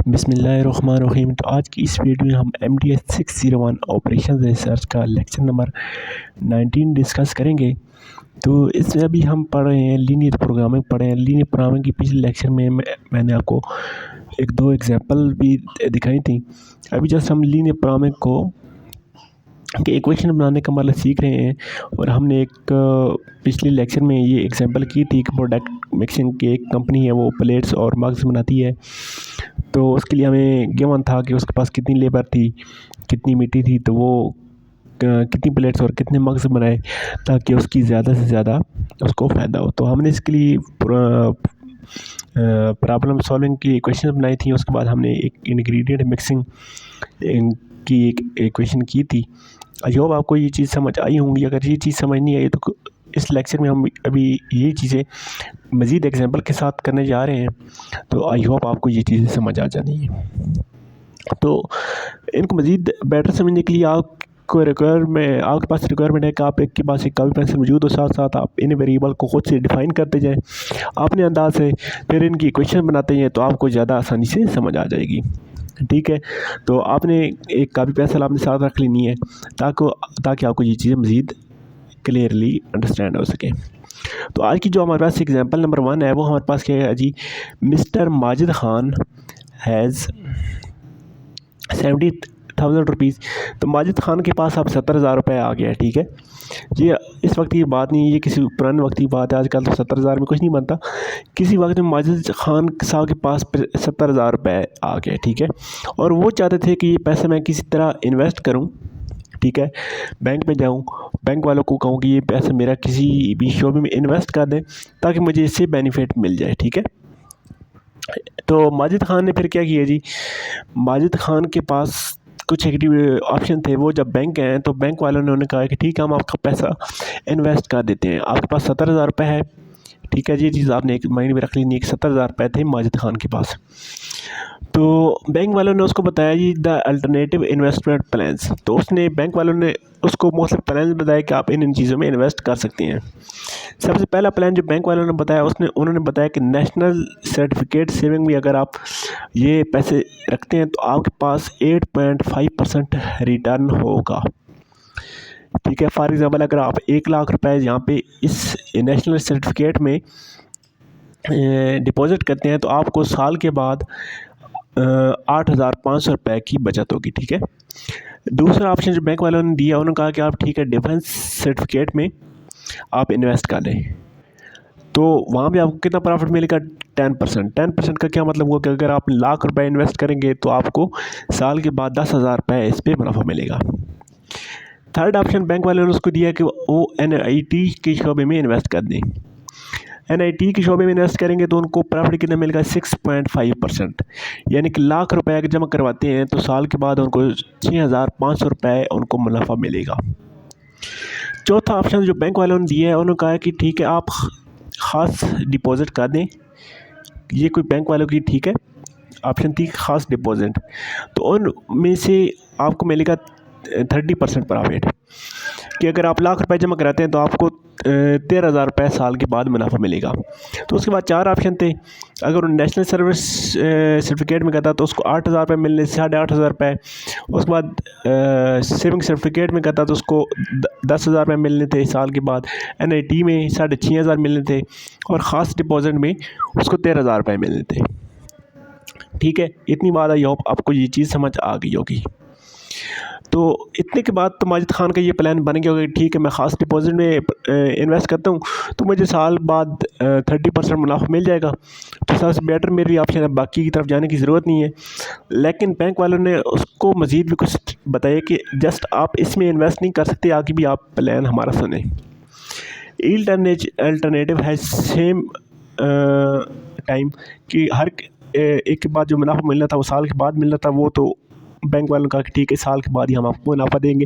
बिस्मिल्लाहिर्रहमानिर्रहीम। तो आज की इस वीडियो में हम MDS 601 ऑपरेशन रिसर्च का लेक्चर नंबर 19 डिस्कस करेंगे। तो इसमें अभी हम पढ़ रहे हैं लीनियर प्रोग्रामिंग पढ़ रहे हैं। लीनियर प्रोग्रामिंग की पिछले लेक्चर में मैंने आपको एक दो एग्जांपल भी दिखाई थी। अभी जस्ट हम लीनियर प्रोग्रामिंग को कि इक्वेशन बनाने का मतलब सीख रहे हैं। और हमने एक पिछले लेक्चर में ये एग्जांपल की थी कि प्रोडक्ट मिक्सिंग की एक कंपनी है, वो प्लेट्स और मग्स बनाती है। तो उसके लिए हमें गिवन था कि उसके पास कितनी लेबर थी, कितनी मिट्टी थी, तो वो कितनी प्लेट्स और कितने मग्स बनाए ताकि उसकी ज़्यादा से ज़्यादा उसको फ़ायदा हो। तो हमने इसके लिए प्रॉब्लम सॉल्विंग की इक्वेशन बनाई थी। उसके बाद हमने एक इंग्रेडिएंट मिक्सिंग की एक इक्वेशन की थी। आई होप आपको ये चीज़ समझ आई होंगी। अगर ये चीज़ समझ नहीं आई तो इस लेक्चर में हम अभी ये चीज़ें मज़ीद एग्जांपल के साथ करने जा रहे हैं। तो आई होप आपको ये चीज़ें समझ आ जानी है। तो इनको मज़ीद बेटर समझने के लिए आपके पास रिक्वायरमेंट है कि आप एक के पास एक कॉपी पेंसिल मौजूद हो, साथ साथ आप इन वेरिएबल को खुद से डिफ़ाइन करते जाएँ अपने अंदाज से, फिर इनकी इक्वेशन बनाते हैं तो आपको ज़्यादा आसानी से समझ आ जाएगी। ठीक है, तो आपने एक कॉपी पेंसिल आपने साथ रख लेनी है ताकि आपको ये चीज़ें मज़ीद क्लियरली अंडरस्टैंड हो सके। तो आज की जो हमारे पास एग्जांपल नंबर 1 है, वो हमारे पास क्या है जी, mister Majid Khan has 70,000 rupees. तो माजिद खान के पास अब 70,000 रुपये आ गया है। ठीक है, ये इस वक्त की बात नहीं है, ये किसी पुराने वक्त की बात है। आजकल तो 70,000 में कुछ नहीं बनता। किसी वक्त में माजिद खान साहब के पास 70,000 रुपये आ गए। ठीक है, और वो चाहते थे कि ये पैसे मैं किसी तरह इन्वेस्ट करूँ। ठीक है, बैंक में जाऊँ, बैंक वालों को कहूँ कि ये पैसा मेरा किसी भी शोबे में इन्वेस्ट कर दें ताकि मुझे इससे बेनिफिट मिल जाए। ठीक है, तो माजिद खान ने फिर क्या किया जी, माजिद खान के पास कुछ ऑप्शन थे। वो जब बैंक गए तो बैंक वालों ने उन्हें कहा कि ठीक है, हम आपका पैसा इन्वेस्ट कर देते हैं। आपके पास 70,000 रुपये है। ठीक है जी, ये चीज़ आपने एक माइंड में रख ली। एक 70,000 रुपये थे माजिद खान के पास। तो बैंक वालों ने उसको बताया जी द अल्टरनेटिव इन्वेस्टमेंट प्लान्स। तो उसने बैंक वालों ने उसको मुख्तलिफ प्लान बताया कि आप इन चीज़ों में इन्वेस्ट कर सकते हैं। सबसे पहला प्लान जो बैंक वालों ने बताया, उन्होंने बताया कि नेशनल सर्टिफिकेट सेविंग में अगर आप ये पैसे रखते हैं तो आपके पास 8.5% रिटर्न होगा। ठीक है, फॉर एग्ज़ाम्पल अगर आप 1,00,000 रुपये यहाँ पे इस नेशनल सर्टिफिकेट में डिपॉज़िट करते हैं तो आपको साल के बाद 8,500 रुपये की बचत होगी। ठीक है, दूसरा ऑप्शन जो बैंक वालों ने दिया, उन्होंने कहा कि आप ठीक है डिफेंस सर्टिफिकेट में आप इन्वेस्ट कर दें। तो वहाँ पे आपको कितना प्रॉफिट मिलेगा, 10%। 10% का क्या मतलब हुआ कि अगर आप 1,00,000 रुपये इन्वेस्ट करेंगे तो आपको साल के बाद 10,000 रुपये इस पर मुनाफा मिलेगा। थर्ड ऑप्शन बैंक वालों ने उसको दिया कि वो NIT के शोबे में इन्वेस्ट कर दें। NIT के शोबे में इन्वेस्ट करेंगे तो उनको प्रॉफिट कितना मिलेगा, 6.5%। यानी कि 1,00,000 रुपये अगर जमा करवाते हैं तो साल के बाद उनको 6,500 रुपये उनको मुनाफा मिलेगा। चौथा ऑप्शन जो बैंक वालों ने दिया है, उन्होंने कहा कि ठीक है आप ख़ास डिपॉज़िट कर दें। ये कोई बैंक वालों की ठीक है ऑप्शन थी, ख़ास डिपॉज़िट। तो उनमें से आपको मिलेगा 30% प्रॉफिट, कि अगर आप 1,00,000 रुपये जमा कराते हैं तो आपको 13,000 रुपये साल के बाद मुनाफा मिलेगा। तो उसके बाद 4 ऑप्शन थे। अगर नेशनल सर्विस सर्टिफिकेट में करता तो उसको 8,000 रुपये मिलने, 8,500 रुपये। उसके बाद सेविंग सर्टिफिकेट में करता तो उसको 10,000 रुपये मिलने थे साल के बाद। NIT में 6,500 मिलने थे और ख़ास डिपॉज़िट में उसको 13,000 रुपये मिलने थे। ठीक है, इतनी बात आई होप आपको ये चीज़ समझ आ गई होगी। तो इतने के बाद तो माजिद खान का ये प्लान बन गया होगा, ठीक है मैं ख़ास डिपॉज़िट में इन्वेस्ट करता हूँ तो मुझे साल बाद 30% मुनाफा मिल जाएगा। तो सबसे बेटर मेरी ऑप्शन है, बाकी की तरफ जाने की ज़रूरत नहीं है। लेकिन बैंक वालों ने उसको मज़ीद भी कुछ बताया कि जस्ट आप इसमें इन्वेस्ट नहीं कर सकते, आगे भी आप प्लान हमारा सुने। अल्टरनेटिव है सेम टाइम कि हर एक के बाद जो मुनाफा मिलना था वो साल के बाद मिलना था। वो तो बैंक वालों ने कहा कि ठीक है साल के बाद ही हम आपको मुनाफा देंगे।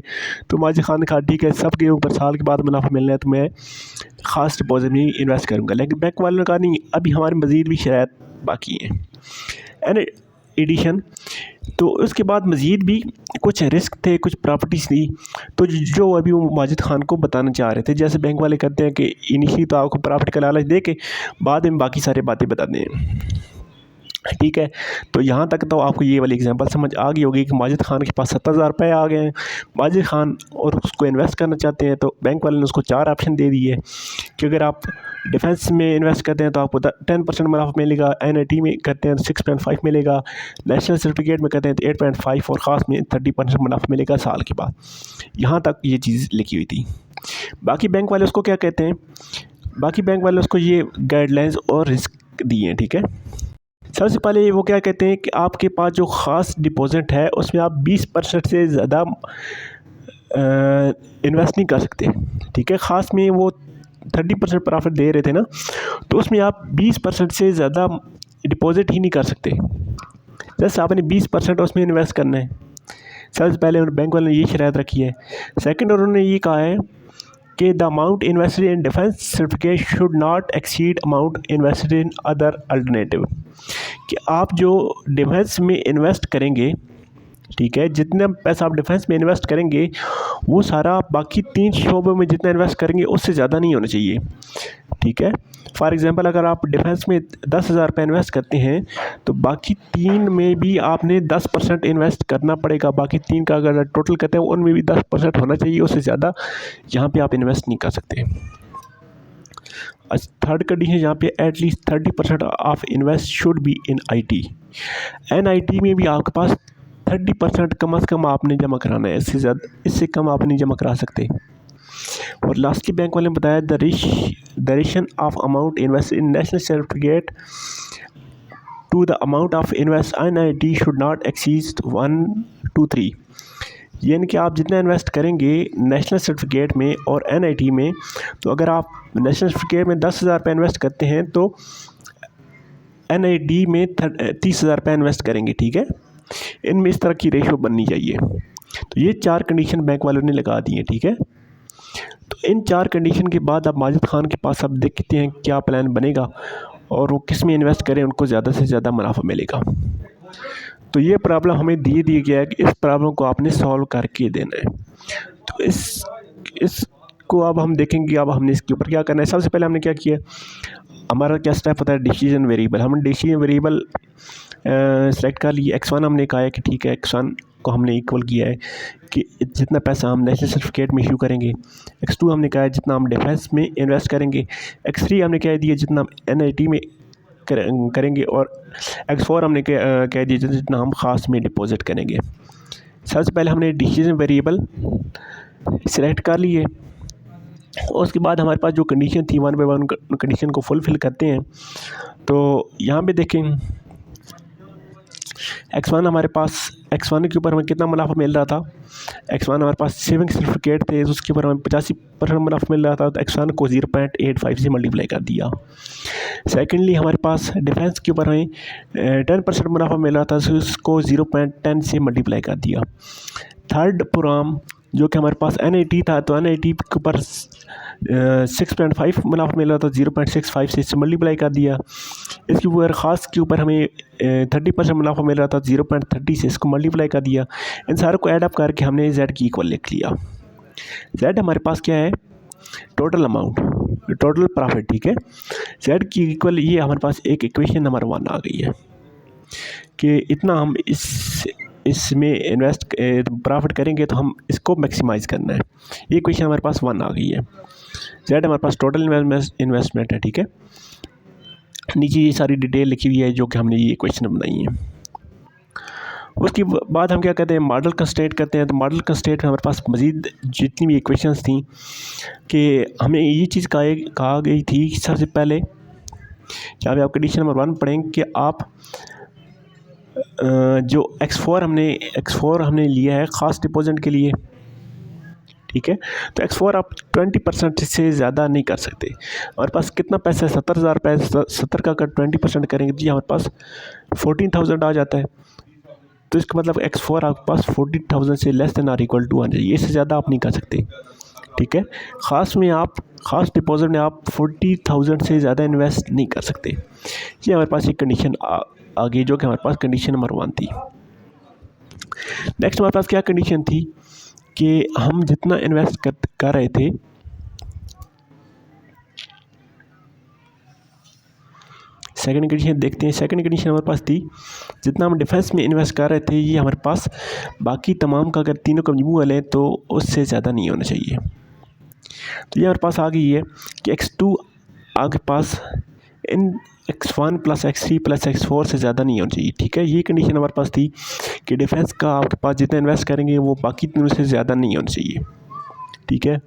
तो माजिद खान ने कहा ठीक है सबके ऊपर साल के बाद मुनाफा मिलना है तो मैं ख़ास डिपॉज़िट में इन्वेस्ट करूँगा। लेकिन बैंक वालों ने कहा नहीं, अभी हमारी मज़ीद भी शराइत बाकी हैं एंड एडिशन। तो उसके बाद मज़ीद भी कुछ रिस्क थे, कुछ प्रॉपर्टीज़ थी तो जो अभी वो माजिद खान को बताना चाह रहे थे। जैसे बैंक वाले कहते हैं कि इनिशियली तो आपको प्रॉफिट का लालच दे के बाद में बाकी सारी बातें बताते हैं। ठीक है। तो यहाँ तक तो आपको ये वाली एग्जांपल समझ आ गई होगी कि माजिद खान के पास 70,000 रुपये आ गए हैं, माजिद खान और उसको इन्वेस्ट करना चाहते हैं। तो बैंक वाले ने उसको 4 ऑप्शन दे दिए कि अगर आप डिफेंस में इन्वेस्ट करते हैं तो आपको 10% मुनाफा मिलेगा, NIT में करते हैं तो 6.5 मिलेगा, नेशनल सर्टिफिकेट में करते हैं तो 8.5 और ख़ास में 30% मुनाफा मिलेगा साल के बाद। यहाँ तक ये चीज़ लिखी हुई थी। बाकी बैंक वाले उसको क्या कहते हैं, बाकी बैंक वाले उसको ये गाइडलाइंस और रिस्क दिए हैं। ठीक है। सबसे पहले वो क्या कहते हैं कि आपके पास जो ख़ास डिपॉजिट है उसमें आप 20% से ज़्यादा इन्वेस्ट नहीं कर सकते। ठीक है। ख़ास में वो 30% प्रॉफिट दे रहे थे ना, तो उसमें आप 20% से ज़्यादा डिपॉजिट ही नहीं कर सकते। जैसे आपने 20% उसमें इन्वेस्ट करना है। सबसे पहले बैंक वाले ने ये शराइत रखी है। सेकंड उन्होंने ये कहा है कि the amount invested in defence certificate should not exceed amount invested in other alternative, कि आप जो डिफेंस में इन्वेस्ट करेंगे, ठीक है, जितना पैसा आप डिफेंस में इन्वेस्ट करेंगे वो सारा बाकी 3 शोबों में जितना इन्वेस्ट करेंगे उससे ज़्यादा नहीं होना चाहिए। ठीक है। फॉर एग्जांपल अगर आप डिफेंस में 10,000 रुपये इन्वेस्ट करते हैं तो बाकी 3 में भी आपने 10% इन्वेस्ट करना पड़ेगा। बाकी 3 का अगर टोटल करते हैं उनमें भी 10% होना चाहिए, उससे ज़्यादा यहाँ पे आप इन्वेस्ट नहीं कर सकते। थर्ड कंडीशन यहाँ पे at least 30% of invest should be in IT। NIT में भी आपके पास 30% कम से कम आपने जमा कराना है, इससे कम आप नहीं जमा करा सकते। और लास्टली बैंक वाले ने बताया द रेशन of amount invest in national certificate to the amount of invest NIT should not exceed 1:3। यानी कि आप जितना इन्वेस्ट करेंगे नेशनल सर्टिफिकेट में और NIT में, तो अगर आप नेशनल सर्टिफिकेट में 10,000 रुपये इन्वेस्ट करते हैं तो NIT में 30,000 रुपये इन्वेस्ट करेंगे। ठीक है। इनमें इस तरह की रेशो बननी चाहिए। तो ये 4 कंडीशन बैंक वालों ने लगा दी हैं। ठीक है। तो इन 4 कंडीशन के बाद अब माजिद खान के पास अब देखते हैं क्या प्लान बनेगा और वो किस में इन्वेस्ट करें उनको ज़्यादा से ज़्यादा मुनाफा मिलेगा। तो ये प्रॉब्लम हमें दिया गया है कि इस प्रॉब्लम को आपने सॉल्व करके देना है। तो इसको अब हम देखेंगे अब हमने इसके ऊपर क्या करना है। सबसे पहले हमने क्या किया, हमारा क्या स्टेप होता है, डिसीजन वेरिएबल। हमने डिसीजन वेरिएबल सेलेक्ट कर लिए। X1 हमने कहा है कि ठीक है, X1 को हमने इक्वल किया है कि जितना पैसा हम नेशनल सर्टिफिकेट में इशू करेंगे। X2 हमने कहा है जितना हम डिफेंस में इन्वेस्ट करेंगे। X3 हमने कह दिया जितना हम NIT में करेंगे। और X4 हमने कह दिया जितना हम ख़ास में डिपॉजिट करेंगे। सबसे पहले हमने डिसीजन वेरिएबल सेलेक्ट कर लिए। उसके बाद हमारे पास जो कंडीशन थी 1 बाय 1 कंडीशन को फुलफ़िल करते हैं। तो यहाँ पे देखें X1 हमारे पास, X1 के ऊपर हमें कितना मुनाफा मिल रहा था। X1 हमारे पास सेविंग सर्टिफिकेट थे, उसके ऊपर हमें 85% मुनाफा मिल रहा था। तो X1 को 0.85 से मल्टीप्लाई कर दिया। सेकेंडली हमारे पास डिफेंस के ऊपर हमें 10% मुनाफा मिल रहा था, तो उसको 0.10 से मल्टीप्लाई कर दिया। थर्ड प्रोग्राम जो कि हमारे पास NIT था, तो NIT के ऊपर 6.5 मुनाफा मिल रहा था, 0.65 से इससे मल्टीप्लाई कर दिया। इसके ऊपर ख़ास के ऊपर हमें 30% मुनाफा मिल रहा था, 0.30 से इसको मल्टीप्लाई कर दिया। इन सारों को ऐड अप करके हमने Z की इक्वल लिख लिया। Z हमारे पास क्या है, टोटल अमाउंट, टोटल प्रॉफिट। ठीक है। Z की इक्वल ये हमारे पास एक इक्वेशन नंबर 1 आ गई है कि इतना हम इसमें इन्वेस्ट प्रॉफिट करेंगे तो हम इसको मैक्सिमाइज़ करना है। ये इक्वेशन हमारे पास 1 आ गई है। Z हमारे पास टोटल इन्वेस्टमेंट है। ठीक है। नीचे ये सारी डिटेल लिखी हुई है जो कि हमने ये इक्वेशन बनाई है। उसके बाद हम क्या करते हैं, मॉडल कंस्ट्रेंट करते हैं। तो मॉडल कंस्ट्रेंट में हमारे पास मज़ीद जितनी भी इक्वेशंस थी कि हमें ये चीज़ कहा गई थी कि सबसे पहले जहाँ पे आप कंडीशन नंबर 1 पढ़ेंगे कि आप जो X4 हमने लिया है ख़ास डिपॉजिट के लिए। ठीक है। तो X4 आप 20% से ज़्यादा नहीं कर सकते। हमारे पास कितना पैसा है, 70,000 रुपये। 70 का अगर 20% करेंगे तो हमारे पास 14,000 आ जाता है। तो इसका मतलब X4 आपके पास 14,000 से less than or equal to 100, इससे ज़्यादा आप नहीं कर सकते। ठीक है। ख़ास डिपॉजिट में आप 40,000 से ज़्यादा इन्वेस्ट नहीं कर सकते। ये हमारे पास एक कंडीशन आ गई जो कि हमारे पास कंडीशन नंबर 1 थी। नेक्स्ट हमारे पास क्या कंडीशन थी कि हम जितना इन्वेस्ट कर रहे थे सेकंड कंडीशन देखते हैं। सेकंड कंडीशन हमारे पास थी, जितना हम डिफेंस में इन्वेस्ट कर रहे थे ये हमारे पास बाकी तमाम का अगर तीनों का मजमू लें तो उससे ज़्यादा नहीं होना चाहिए। तो ये हमारे पास आ गई है कि x2 आपके पास इन x1 plus x3 plus x4 से ज़्यादा नहीं होना चाहिए। ठीक है, ये कंडीशन हमारे पास थी कि डिफेंस का आपके पास जितना इन्वेस्ट करेंगे वो बाकी तीनों से ज़्यादा नहीं होना चाहिए। ठीक है,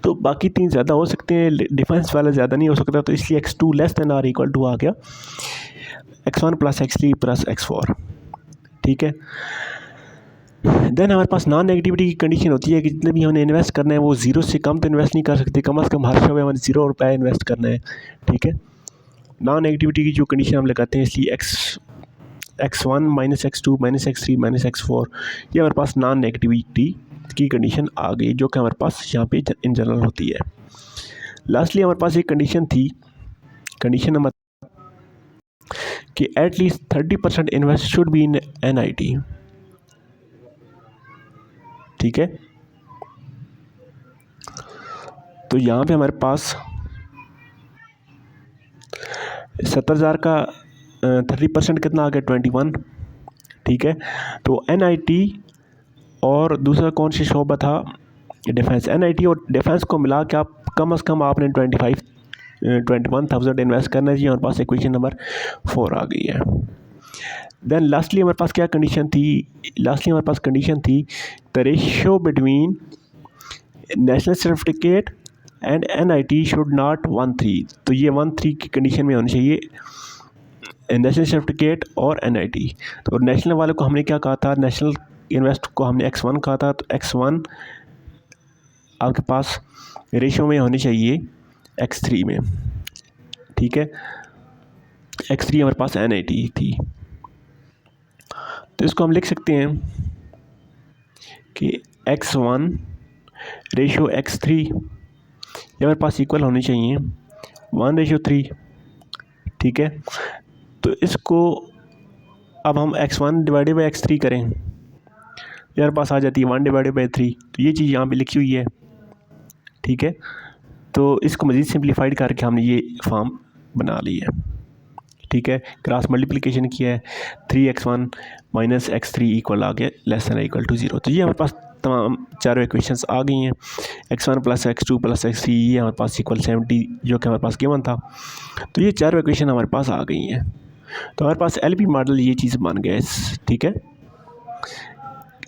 तो बाकी तीन ज़्यादा हो सकते हैं, डिफेंस वाला ज़्यादा नहीं हो सकता, तो इसलिए x2 less than or equal to आ गया x1 plus x3 plus x4। ठीक है, देन हमारे पास नॉन नेगेटिविटी की कंडीशन होती है कि जितने भी हमने इन्वेस्ट करना है वो ज़ीरो से कम तो इन्वेस्ट नहीं कर सकते, कम से कम हर शो में हमें ₹0 इन्वेस्ट करना है। ठीक है, नॉन नेगेटिविटी की जो कंडीशन हम लगाते हैं, इसलिए x1 minus x2 minus x3 minus x4 ये हमारे पास नॉन नेगेटिविटी की कंडीशन आ गई, जो कि हमारे पास यहाँ पे इन जनरल होती है। लास्टली हमारे पास एक कंडीशन थी, कंडीशन नंबर कि at least 30% invest should be in NIT। ठीक है, तो यहाँ पे हमारे पास 70,000 का 30% कितना आ गया 21। ठीक है, तो NIT और दूसरा कौन सी शोबा था, डिफेंस। NIT और डिफेंस को मिला के आप कम से कम आपने 21,000 इन्वेस्ट करना चाहिए। हमारे पास इक्वेशन नंबर 4 आ गई है। देन लास्टली हमारे पास क्या कंडीशन थी, लास्टली हमारे पास कंडीशन थी the ratio between national certificate and NIT should not 1:3। तो ये 1:3 की कंडीशन में होनी चाहिए नेशनल सर्टिफिकेट और NIT। तो नेशनल वाले को हमने क्या कहा था, नेशनल इन्वेस्ट को हमने x1 कहा था, तो x1 आपके पास रेशियो में होनी चाहिए x3 में। ठीक है, x3 हमारे पास NIT थी, तो इसको हम लिख सकते हैं कि x1 रेशियो x3 ये हमारे पास इक्वल होनी चाहिए 1:3। ठीक है, तो इसको अब हम x1 डिवाइडेड बाई x3 करें, ये हमारे पास आ जाती है 1/3। तो ये चीज़ यहाँ पे लिखी हुई है। ठीक है, तो इसको मज़ीद सिंप्लीफाइड करके हमने ये फॉर्म बना ली है। ठीक है, क्रॉस मल्टीप्लिकेशन किया है, 3x1 माइनस x3 इक्वल आ गया लेस देन इक्वल टू 0। तो ये हमारे पास तमाम चारों इक्वेशंस आ गई हैं। x1 plus x2 plus x3 ये हमारे पास इक्वल 70 जो कि हमारे पास गिवन था। तो ये चारों इक्वेशन हमारे पास आ गई हैं, तो हमारे पास LP मॉडल ये चीज़ बन गया है। ठीक है,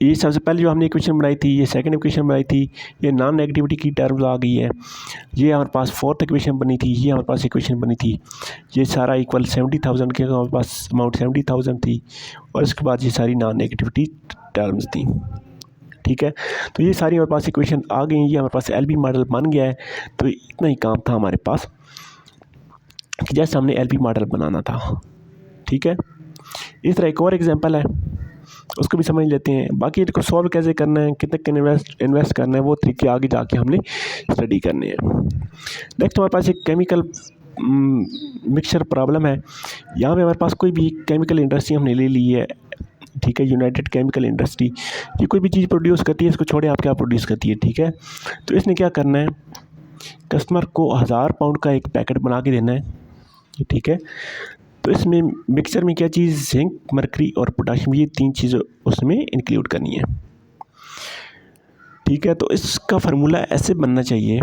ये सबसे पहले जो हमने इक्वेशन बनाई थी, ये सेकंड इक्वेशन बनाई थी, ये नॉन नेगेटिविटी की टर्म्स आ गई है। ये हमारे पास फोर्थ इक्वेशन बनी थी, ये हमारे पास इक्वेशन बनी थी। ये सारा इक्वल 70,000 के हमारे पास अमाउंट 70,000 थी, और इसके बाद ये सारी नॉन नेगेटिविटी टर्म्स थी। ठीक है, तो ये सारी हमारे पास इक्वेशन आ गई, ये हमारे पास LP मॉडल बन गया है। तो इतना ही काम था हमारे पास कि जैसे हमने LP मॉडल बनाना था। ठीक है, इस तरह एक और एग्जांपल है, उसको भी समझ लेते हैं। बाकी इसको सॉल्व कैसे करना है, कितने इन्वेस्ट करना है, वो तरीके आगे जाके हमने स्टडी करने हैं। नेक्स्ट हमारे पास एक केमिकल मिक्सचर प्रॉब्लम है। यहाँ पे हमारे पास कोई भी केमिकल इंडस्ट्री हमने ले ली है। ठीक है, यूनाइटेड केमिकल इंडस्ट्री, ये कोई भी चीज़ प्रोड्यूस करती है, इसको छोड़े आप क्या प्रोड्यूस करती है। ठीक है, तो इसने क्या करना है, कस्टमर को 1000 पाउंड का एक पैकेट बना के देना है। ठीक है, तो इसमें मिक्सचर में क्या चीज़, जिंक, मरकरी और पोटाशियम, ये 3 चीज़ें उसमें इंक्लूड करनी है। ठीक है, तो इसका फार्मूला ऐसे बनना चाहिए।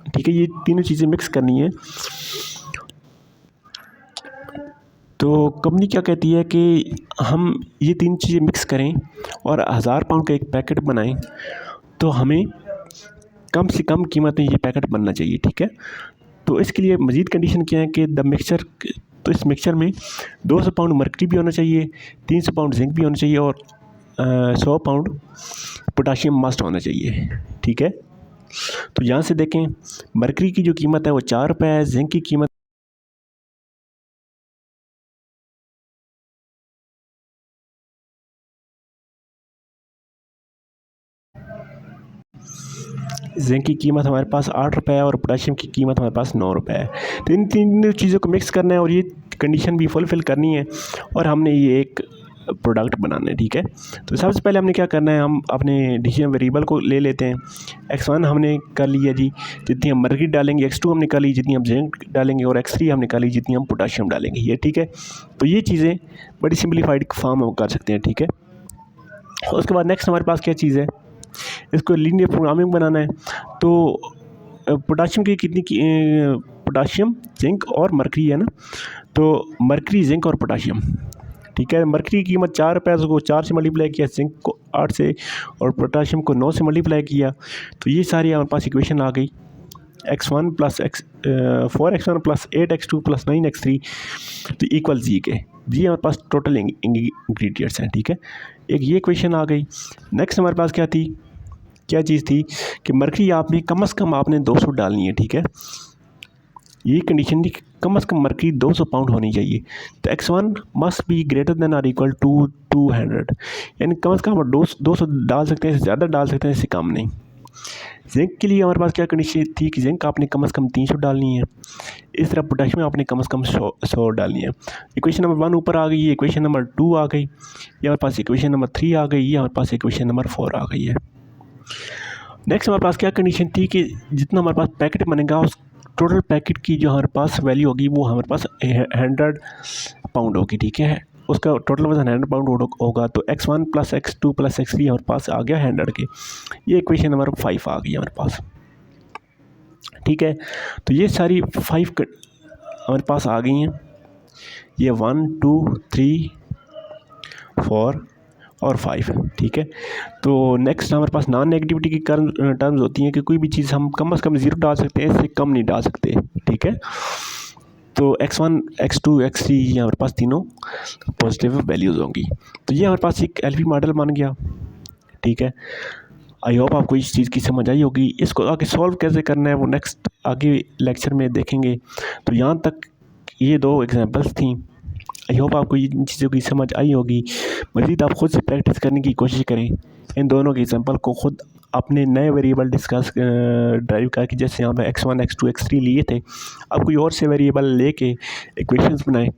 ठीक है, ये तीनों चीज़ें मिक्स करनी है। तो कंपनी क्या कहती है कि हम ये 3 चीज़ें मिक्स करें और 1000 पाउंड का एक पैकेट बनाएं, तो हमें कम से कम कीमत में ये पैकेट बनना चाहिए। ठीक है, तो इसके लिए मज़ीद कंडीशन क्या है कि द मिक्सचर, तो इस मिक्सचर में 200 पाउंड मरकरी भी होना चाहिए, 300 पाउंड जिंक भी होना चाहिए, और 100 पाउंड पोटाशियम मस्ट होना चाहिए। ठीक है, तो यहाँ से देखें, मरकरी की जो कीमत है वो ₹4 है, जिंक की कीमत जिंक की कीमत हमारे पास ₹8 है, और पोटाशियम की कीमत हमारे पास ₹9 है। तो इन तीन चीज़ों को मिक्स करना है और ये कंडीशन भी फुलफ़िल करनी है, और हमने ये एक प्रोडक्ट बनाना है, ठीक है। तो सबसे पहले हमने क्या करना है, हम अपने डिसीजन वेरिएबल को ले लेते हैं। x1 हमने कर लिया जी, जितनी हम मर्क्यूरी डालेंगे, x2 हमने कर ली जितनी हम जिंक डालेंगे, और x3 हमने कर ली जितनी हम पोटाशियम डालेंगे, ये ठीक है। तो ये चीज़ें बड़ी सिंप्लीफाइड फॉर्म में कर सकते हैं, ठीक है। उसके बाद नेक्स्ट हमारे पास क्या चीज़ है, इसको लीनियर प्रोग्रामिंग बनाना है। तो पोटाशियम की कितनी पोटाशियम, जिंक और मर्क्यूरी है ना, तो मर्क्यूरी, जिंक और पोटाशियम, ठीक है। मर्क्यूरी की कीमत 4 रुपये, उसको 4 से मल्टीप्लाई किया, जिंक को 8 से और पोटाशियम को 9 से मल्टीप्लाई किया। तो ये सारी हमारे पास इक्वेशन आ गई, x1 plus 4x1 plus 8x2 plus 9x3 तो इक्वल जी के। ये हमारे पास टोटल इंग्रेडिएंट्स हैं, ठीक है। एक ये इक्वेशन आ गई। नेक्स्ट हमारे पास क्या थी, क्या चीज़ थी कि मर्क्यूरी आपने कम से कम आपने 200 डालनी है, ठीक है। ये कंडीशन थी, कम से कम मर्क्यूरी 200 पाउंड होनी चाहिए। तो x1 must be greater than or equal to 200, यानी कम से कम 200 डाल सकते हैं, ज़्यादा डाल सकते हैं, इससे कम नहीं। जिंक के लिए हमारे पास क्या कंडीशन थी कि जिंक आपने कम से कम 300 डालनी है। इस तरह पोटाशियम आपने कम से कम 100 डालनी है। इक्वेशन नंबर 1 ऊपर आ गई, इक्वेशन नंबर 2 आ गई, ये हमारे पास इक्वेशन नंबर 3 आ गई, ये हमारे पास इक्वेशन नंबर 4 आ गई है। नेक्स्ट हमारे पास क्या कंडीशन थी कि जितना हमारे पास पैकेट बनेगा, उस टोटल पैकेट की जो हमारे पास वैल्यू होगी वो हमारे पास 100 पाउंड होगी, ठीक है। उसका टोटल वजन 100 पाउंड होगा। तो x1 plus x2 plus x3 हमारे पास आ गया 100 के। ये इक्वेशन नंबर 5 आ गई हमारे पास, ठीक है। तो ये सारी 5 हमारे पास आ गई हैं, ये 1 2 3 4 और 5, ठीक है। तो नेक्स्ट हमारे पास नॉन नेगेटिविटी की टर्म्स होती हैं कि कोई भी चीज़ हम कम से कम 0 डाल सकते हैं, इससे कम नहीं डाल सकते, ठीक है। तो x1 x2 x3 ये हमारे पास तीनों पॉजिटिव वैल्यूज़ होंगी। तो ये हमारे पास एक एलपी मॉडल बन गया, ठीक है। आई होप आपको इस चीज़ की समझ आई होगी। इसको आगे सॉल्व कैसे करना है वो नेक्स्ट आगे लेक्चर में देखेंगे। तो यहाँ तक ये 2 एग्जांपल्स थी। आई होप आपको इन चीज़ों की समझ आई होगी। मज़ीद आप ख़ुद से प्रैक्टिस करने की कोशिश करें। इन दोनों के एग्जांपल को ख़ुद अपने नए वेरिएबल डिस्कस ड्राइव करके, जैसे यहाँ पे x1 x2 x3 लिए थे, अब कोई और से वेरिएबल लेके इक्वेशंस बनाएं,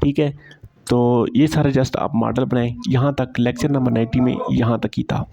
ठीक है। तो ये सारा जस्ट आप मॉडल बनाएं। यहाँ तक लेक्चर नंबर 90 में यहाँ तक ही था।